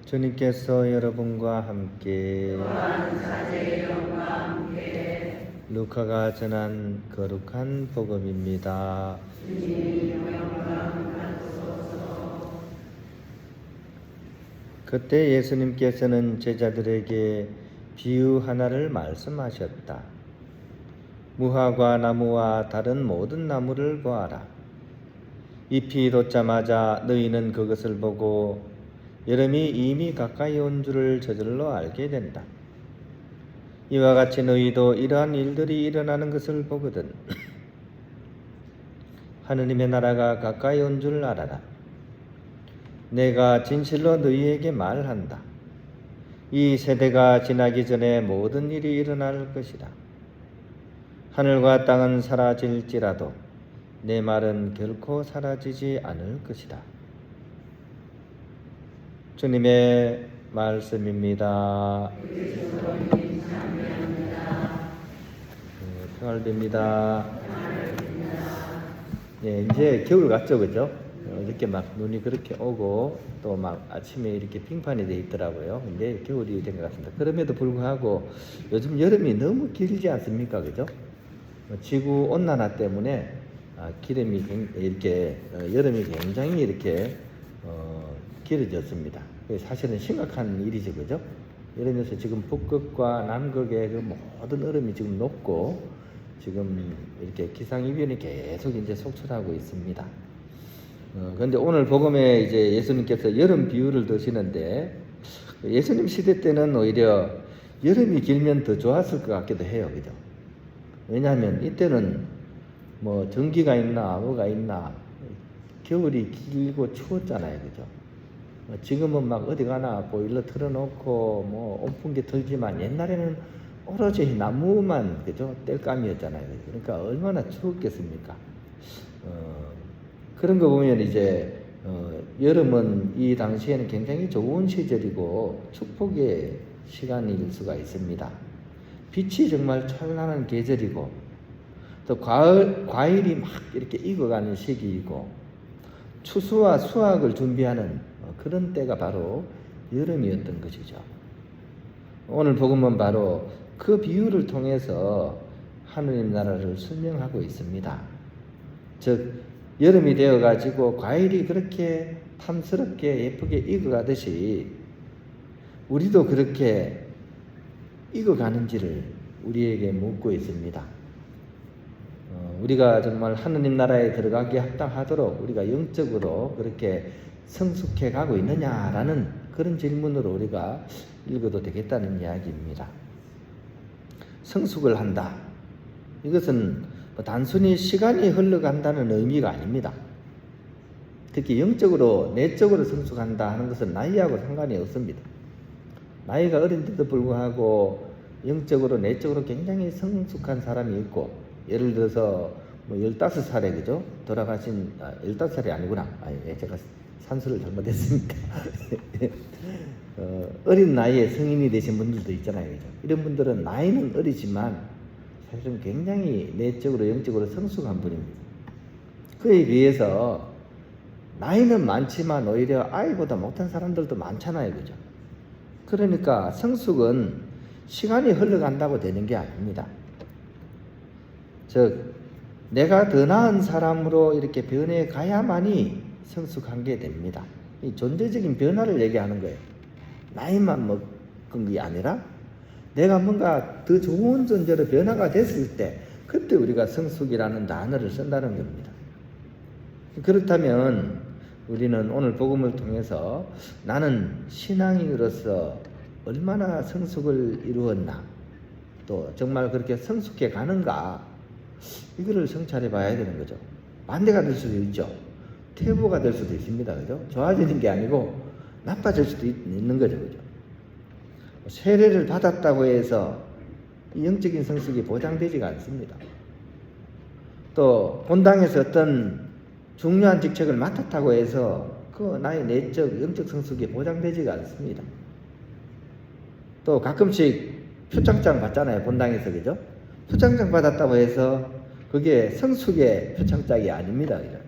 주님께서 여러분과 함께 루카가 전한 거룩한 복음입니다. 그때 예수님께서는 제자들에게 비유 하나를 말씀하셨다. 무화과 나무와 다른 모든 나무를 보아라. 잎이 돋자마자 너희는 그것을 보고 여름이 이미 가까이 온 줄을 저절로 알게 된다. 이와 같이 너희도 이러한 일들이 일어나는 것을 보거든 하느님의 나라가 가까이 온 줄 알아라. 내가 진실로 너희에게 말한다. 이 세대가 지나기 전에 모든 일이 일어날 것이다. 하늘과 땅은 사라질지라도 내 말은 결코 사라지지 않을 것이다. 주님의 말씀입니다. 평안됩니다. 네, 이제 겨울 같죠, 그죠? 이렇게 막 눈이 그렇게 오고 또 막 아침에 이렇게 빙판이 돼 있더라고요. 근데 겨울이 된 것 같습니다. 그럼에도 불구하고 요즘 여름이 너무 길지 않습니까, 그죠? 지구 온난화 때문에 기름이 이렇게 여름이 굉장히 이렇게 길어졌습니다. 사실은 심각한 일이죠, 그죠? 이러면서 지금 북극과 남극의 그 모든 얼음이 지금 녹고 지금 이렇게 기상이변이 계속 이제 속출하고 있습니다. 그런데 오늘 복음에 이제 예수님께서 여름 비유를 드시는데 예수님 시대 때는 오히려 여름이 길면 더 좋았을 것 같기도 해요, 그죠? 왜냐하면 이때는 뭐 전기가 있나 뭐가 있나 겨울이 길고 추웠잖아요, 그죠? 지금은 막 어디 가나 보일러 틀어놓고 뭐 온풍기 틀지만 옛날에는 오로지 나무만 그죠 땔감이었잖아요. 그러니까 얼마나 추웠겠습니까? 그런 거 보면 이제 여름은 이 당시에는 굉장히 좋은 시절이고 축복의 시간일 수가 있습니다. 빛이 정말 찬란한 계절이고 또 과일이 막 이렇게 익어가는 시기이고 추수와 수확을 준비하는 그런 때가 바로 여름이었던 것이죠. 오늘 복음은 바로 그 비유를 통해서 하느님 나라를 설명하고 있습니다. 즉 여름이 되어가지고 과일이 그렇게 탐스럽게 예쁘게 익어가듯이 우리도 그렇게 익어가는지를 우리에게 묻고 있습니다. 우리가 정말 하느님 나라에 들어가기에 합당하도록 우리가 영적으로 그렇게 성숙해 가고 있느냐라는 그런 질문으로 우리가 읽어도 되겠다는 이야기입니다. 성숙을 한다. 이것은 단순히 시간이 흘러간다는 의미가 아닙니다. 특히 영적으로 내적으로 성숙한다 하는 것은 나이하고 상관이 없습니다. 나이가 어린데도 불구하고 영적으로 내적으로 굉장히 성숙한 사람이 있고 예를 들어서 뭐 15살에 그죠? 돌아가신 15살이 아니구나. 제가 산수를 잘못했습니다. 어린 나이에 성인이 되신 분들도 있잖아요. 그죠? 이런 분들은 나이는 어리지만 사실은 굉장히 내적으로 영적으로 성숙한 분입니다. 그에 비해서 나이는 많지만 오히려 아이보다 못한 사람들도 많잖아요. 그죠? 그러니까 성숙은 시간이 흘러간다고 되는 게 아닙니다. 즉 내가 더 나은 사람으로 이렇게 변해 가야만이 성숙한 게 됩니다. 이 존재적인 변화를 얘기하는 거예요. 나이만 먹은 게 아니라 내가 뭔가 더 좋은 존재로 변화가 됐을 때 그때 우리가 성숙이라는 단어를 쓴다는 겁니다. 그렇다면 우리는 오늘 복음을 통해서 나는 신앙인으로서 얼마나 성숙을 이루었나 또 정말 그렇게 성숙해 가는가 이거를 성찰해 봐야 되는 거죠. 반대가 될 수도 있죠. 퇴보가 될 수도 있습니다. 그죠? 좋아지는 게 아니고 나빠질 수도 있는 거죠. 그죠? 세례를 받았다고 해서 영적인 성숙이 보장되지가 않습니다. 또 본당에서 어떤 중요한 직책을 맡았다고 해서 그 나의 내적 영적 성숙이 보장되지가 않습니다. 또 가끔씩 표창장 받잖아요. 본당에서 그죠? 표창장 받았다고 해서 그게 성숙의 표창장이 아닙니다. 그죠?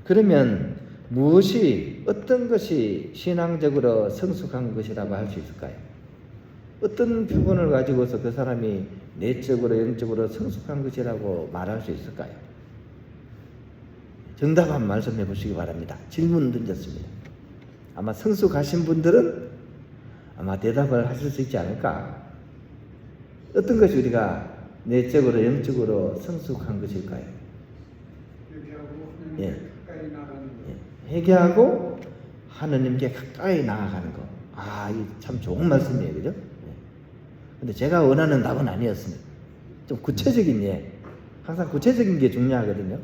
그러면 무엇이 어떤 것이 신앙적으로 성숙한 것이라고 할 수 있을까요? 어떤 표본을 가지고서 그 사람이 내적으로 영적으로 성숙한 것이라고 말할 수 있을까요? 정답 한번 말씀해 보시기 바랍니다. 질문 던졌습니다. 아마 성숙하신 분들은 아마 대답을 하실 수 있지 않을까? 어떤 것이 우리가 내적으로 영적으로 성숙한 것일까요? 회개하고 하느님께 가까이 나아가는 거. 아, 이 참 좋은 말씀이에요, 그죠? 근데 제가 원하는 답은 아니었습니다. 좀 구체적인 항상 구체적인 게 중요하거든요.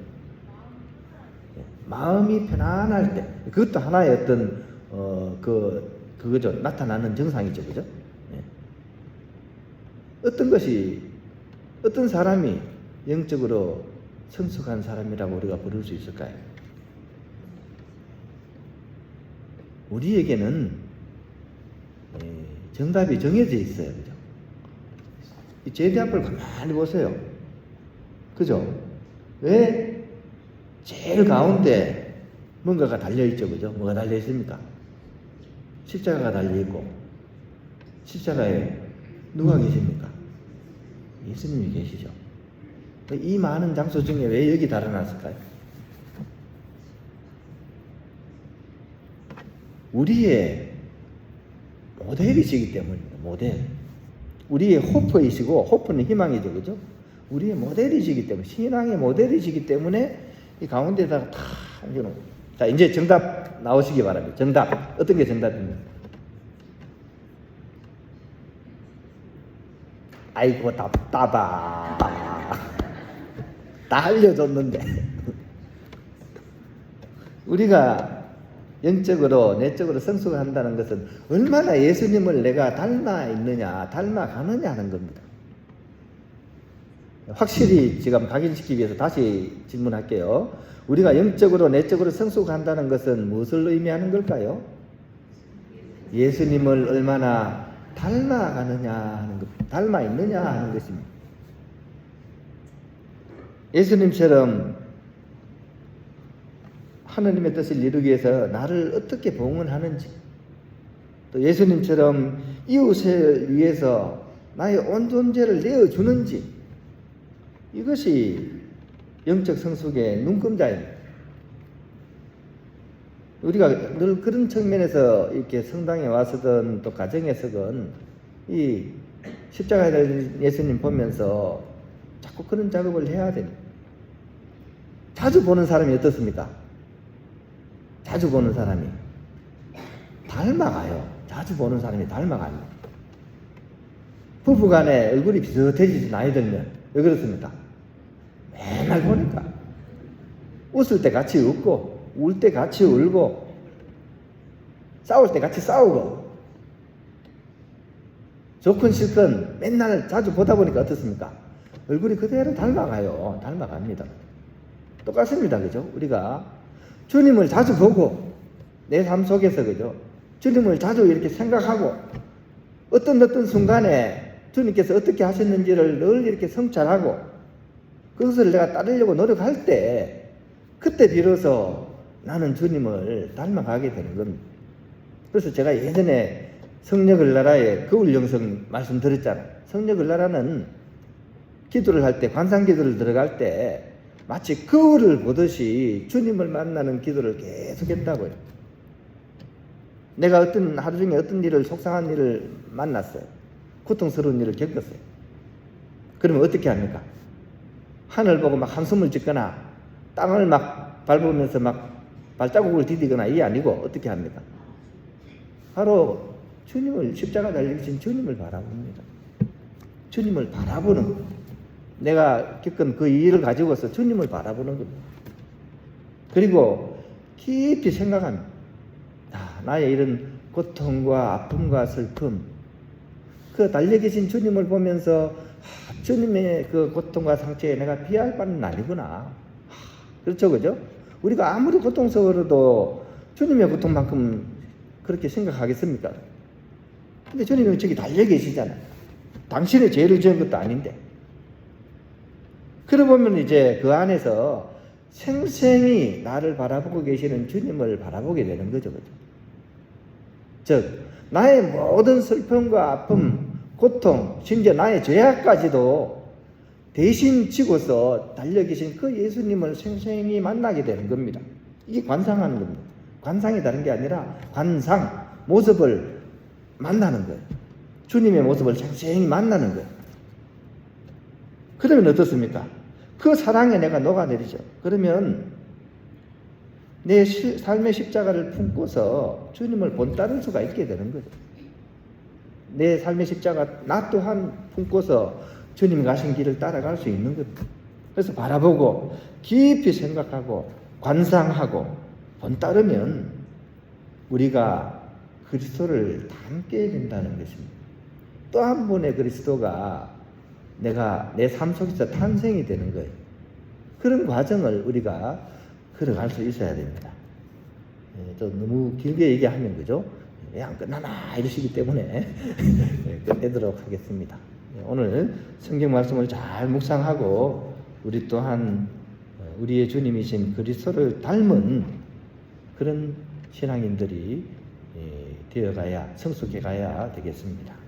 마음이 편안할 때, 그것도 하나의 어떤 그거죠. 나타나는 증상이죠, 그죠? 어떤 사람이 영적으로 성숙한 사람이라고 우리가 부를 수 있을까요? 우리에게는 정답이 정해져 있어요, 그죠? 이 제대 앞을 가만히 보세요. 그죠? 왜 제일 가운데 뭔가가 달려있죠, 그죠? 뭐가 달려있습니까? 십자가가 달려있고, 십자가에 누가 계십니까? 예수님이 계시죠. 이 많은 장소 중에 왜 여기 달아놨을까요? 우리의 모델이시기 때문입니다. 모델. 우리의 호프이시고, 호프는 희망이죠, 그죠? 우리의 모델이시기 때문에, 신앙의 모델이시기 때문에 이 가운데다가 다 옮겨놓은 거예요. 자, 이제 정답 나오시기 바랍니다. 정답. 어떤 게 정답입니까? 아이고, 답답아. 다 알려줬는데. 우리가 영적으로, 내적으로 성숙한다는 것은 얼마나 예수님을 내가 닮아 있느냐, 닮아가느냐 하는 겁니다. 확실히 지금 각인시키기 위해서 다시 질문할게요. 우리가 영적으로, 내적으로 성숙한다는 것은 무엇을 의미하는 걸까요? 예수님을 얼마나 닮아가느냐 하는 것, 닮아 있느냐 하는 것입니다. 예수님처럼 하느님의 뜻을 이루기 위해서 나를 어떻게 봉헌하는지, 또 예수님처럼 이웃을 위해서 나의 온 존재를 내어주는지, 이것이 영적 성숙의 눈금자입니다. 우리가 늘 그런 측면에서 이렇게 성당에 와서든 또 가정에서든 이 십자가에 달린 예수님 보면서 자꾸 그런 작업을 해야 됩니다. 자주 보는 사람이 어떻습니까? 자주 보는 사람이 닮아가요. 자주 보는 사람이 닮아갑니다. 부부간에 얼굴이 비슷해지지, 나이 들면. 왜 그렇습니까? 맨날 보니까. 웃을 때 같이 웃고, 울 때 같이 울고, 싸울 때 같이 싸우고, 좋건 싫건 맨날 자주 보다 보니까 어떻습니까? 얼굴이 그대로 닮아가요. 닮아갑니다. 똑같습니다. 그죠? 우리가 주님을 자주 보고, 내 삶 속에서, 그죠? 주님을 자주 이렇게 생각하고, 어떤 순간에 주님께서 어떻게 하셨는지를 늘 이렇게 성찰하고, 그것을 내가 따르려고 노력할 때, 그때 비로소 나는 주님을 닮아가게 되는 겁니다. 그래서 제가 예전에 성령을나라의 거울 영성 말씀드렸잖아요. 성령을나라는 기도를 할 때, 관상기도를 들어갈 때 마치 거울을 보듯이 주님을 만나는 기도를 계속 했다고요. 내가 하루 중에 어떤 일을, 속상한 일을 만났어요. 고통스러운 일을 겪었어요. 그러면 어떻게 합니까? 하늘 보고 막 한숨을 짓거나 땅을 막 밟으면서 막 발자국을 디디거나 이게 아니고 어떻게 합니까? 바로 주님을, 십자가 달리신 주님을 바라봅니다. 주님을 바라보는, 내가 겪은 그 일을 가지고서 주님을 바라보는 겁니다. 그리고 깊이 생각합니다. 나의 이런 고통과 아픔과 슬픔, 그 달려 계신 주님을 보면서 주님의 그 고통과 상처에 내가 비할 바는 아니구나. 그렇죠, 그죠? 우리가 아무리 고통스러워도 주님의 고통만큼 그렇게 생각하겠습니까? 근데 주님은 저기 달려 계시잖아요. 당신의 죄를 지은 것도 아닌데. 그러고 보면 이제 그 안에서 생생히 나를 바라보고 계시는 주님을 바라보게 되는 거죠. 그죠? 즉 나의 모든 슬픔과 아픔, 고통, 심지어 나의 죄악까지도 대신 지고서 달려계신 그 예수님을 생생히 만나게 되는 겁니다. 이게 관상하는 겁니다. 관상이 다른 게 아니라 관상, 모습을 만나는 거예요. 주님의 모습을 생생히 만나는 거예요. 그러면 어떻습니까? 그 사랑에 내가 녹아내리죠. 그러면 내 삶의 십자가를 품고서 주님을 본따를 수가 있게 되는 거죠. 내 삶의 십자가 나 또한 품고서 주님 가신 길을 따라갈 수 있는 겁니다. 그래서 바라보고 깊이 생각하고 관상하고 본따르면 우리가 그리스도를 닮게 된다는 것입니다. 또 한 분의 그리스도가 내가 내 삶 속에서 탄생이 되는 거예요. 그런 과정을 우리가 걸어갈 수 있어야 됩니다. 또 너무 길게 얘기하면 그죠? 왜 안 끝나나 이러시기 때문에 끝내도록 하겠습니다. 오늘 성경 말씀을 잘 묵상하고 우리 또한 우리의 주님이신 그리스도를 닮은 그런 신앙인들이 되어가야 성숙해 가야 되겠습니다.